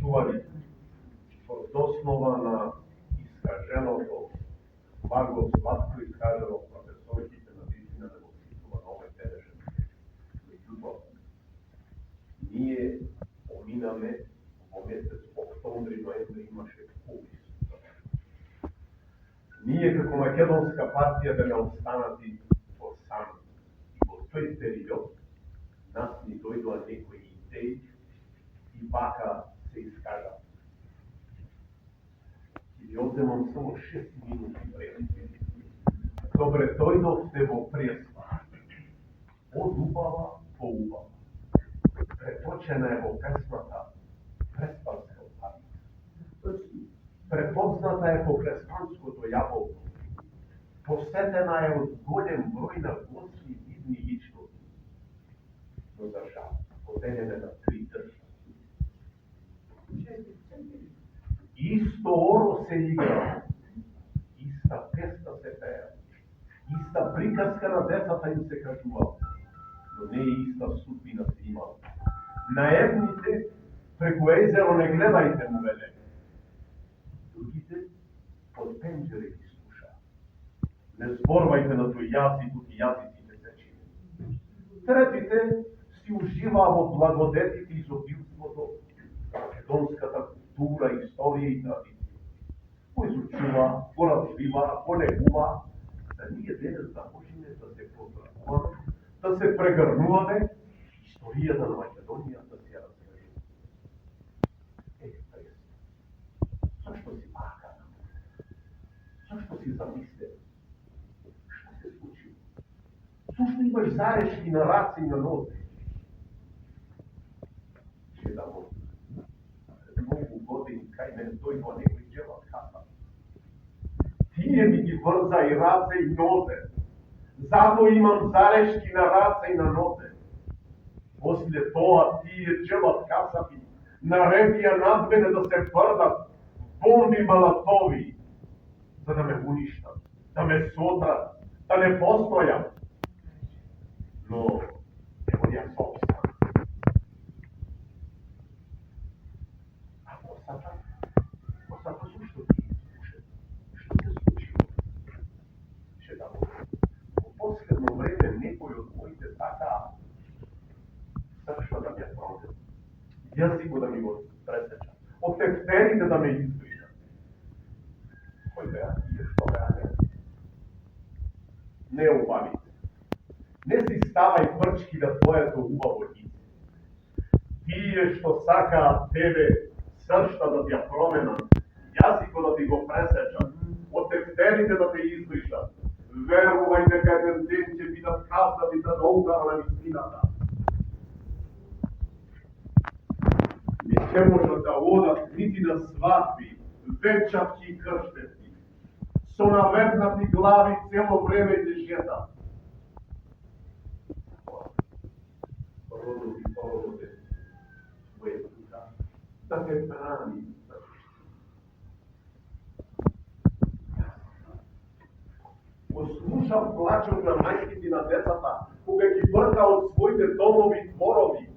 практикували од основа на искаженото, благо сладко искажено професорките на вистина да го цитува на овој телешен. Меѓутоа, ние поминаме во месец октомври, ноември имаше COVID. Ние како македонска партија да не останати во сам. И во тој период нас ни дојдоа некои идеи и вака се искажа. И ви одземам само 6 минути време. Добре, дојдовте во преспа. Од убава по убава. Преточена е во песната Преспанска убавица. Препозната е по преспанското јаболко. Посетена е од голем број на гости и видни личности. Но за жал, поделена на 3 држави. Исто оро се игра, иста песна се пее, иста приказка на децата им се кажува, но не е иста судбина се имала. На едните преку езеро не гледајте, му веле. Другите под пенџере ги слуша. Не зборвајте на тој јазик, и јазиците се чини. Третите си уживаа во благодетите и изобилството, македонската култура, историја и традиција. Го изучува, го развива, го негува, да ние денес да можеме да се поздравуваме, да се прегрнуваме, историјата на Македонија да се ја разкажува. Прес. Зашто си вака? Зашто си замислен? Што се случило? Зашто имаш зарешки на раце и на нозе? Че да може. Многу години кај мене дојдува некој джелат хата. Тие ми ги врза и раце и нозе. Зато имам зарешки на раце и на нозе. После тоа тие джелат касапи наредија над мене да се тврдат бомби балатови, за да ме уништат, да ме сотрат, да не постојам. Но ево ја собствена. А посата зашто ти изслушат? Што се случило? Че да во последно време некој од моите така сршта да ме проде. Јазико да ми го пресеча. Од тефтерите да ме избриша. Кој беа тие што беа не? Не убавите. Не си ставај прчки на твоето убаво лице. Тие што сакаат тебе сршта да ти ја променат, јазико да ти го пресечат, од тефтерите да те избришат. Верувај дека еден ден ќе бидат казнати за доукава на вистината. Не ќе можат да одат нити на свадби, венчавки и крштевки. Со наведнати глави цело време ќе шетат. Родови породе, своја духа, да те брани. Послушав плачот на мајките и на децата, кога ги брка од своите домови и дворови,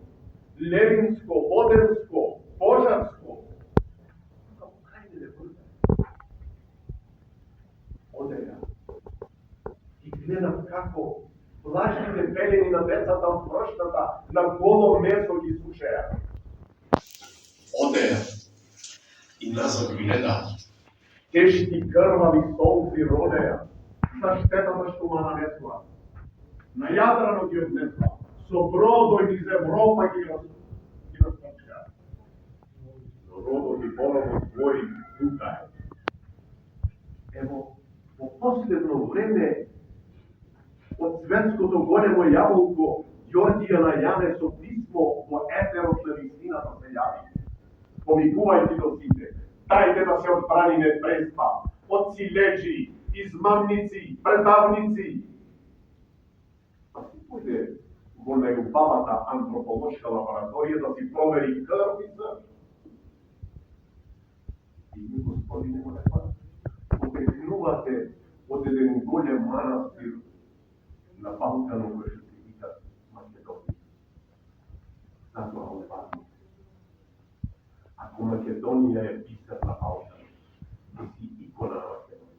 Левинско, Воденско, Пожарско. Како кај не брка? Одеја и гледам како влажните пелени на децата од пршната на голо месо ги сушеа. Одеја и назад гледа. Тешки крвави солзи родеа за штетата што ма нанесла. На Јадрано ги однесла, со бродој из Европа ги распачка. Но родот и боровот твој тука е. Ево, во последно време од светското големо јаболко Ѓорѓијана Јане со писмо во етерот на вистината се јави. Повикувајте до сите, дајте да се одбраниме Преспа, од силеџи, измамници, предавници. А си појде во најубавата антрополошка лабораторија да си провери крв и зрн. И ми, господине Молепа, обекнувате од еден голем манастир на Балканот кој што се вика Македонија. Затоа одвадно. А Ако Македонија е бисер на Балкан, ти си икона на Македонија.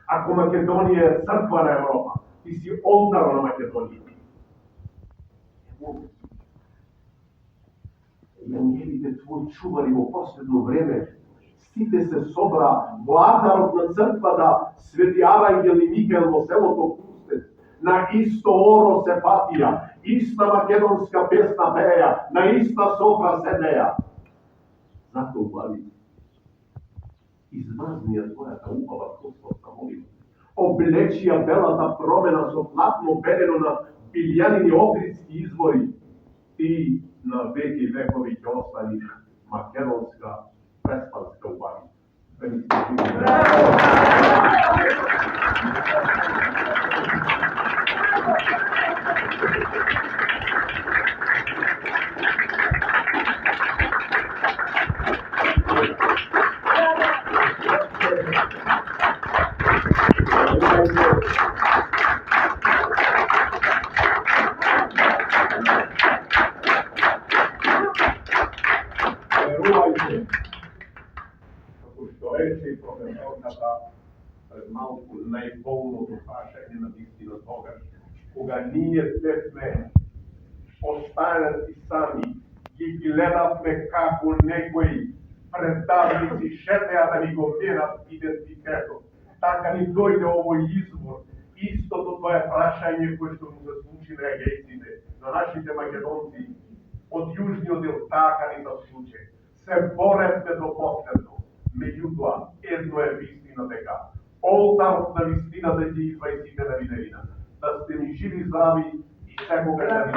Ако Македонија е црква на Европа, ти си олтар на Македонија. Евангелите твои чувари во последно време, сите се собра во алдарот на црквата Свети Арангел и Мигел во селото Крустец. На исто оро се патија, иста македонска песна пеја, на иста софра седеја. Зато убави, измазнија твојата убава Господ на молитва. Облечија белата промена со платно белено на билјанини Охридски извори. Ти на веки векови ќе останиш македонска преспанска убавица. Да ни се живи. Верувајте, како што рече и професорката пред малку, најполното прашање на вистина тогаш, кога ние бевме останати сами, ги гледавме како некои предавници шетеа да ни го менат идентитетот. Така ни дојде овој избор. Истото тоа е прашање кој што му се случи на егејците, на нашите македонци, од јужниот дел, така ни се случи. Се боревме до последно. Меѓутоа, едно е вистина дека олтарот на вистината ќе идва и сите на виделина. Да сте ни живи, здрави и секогаш да ни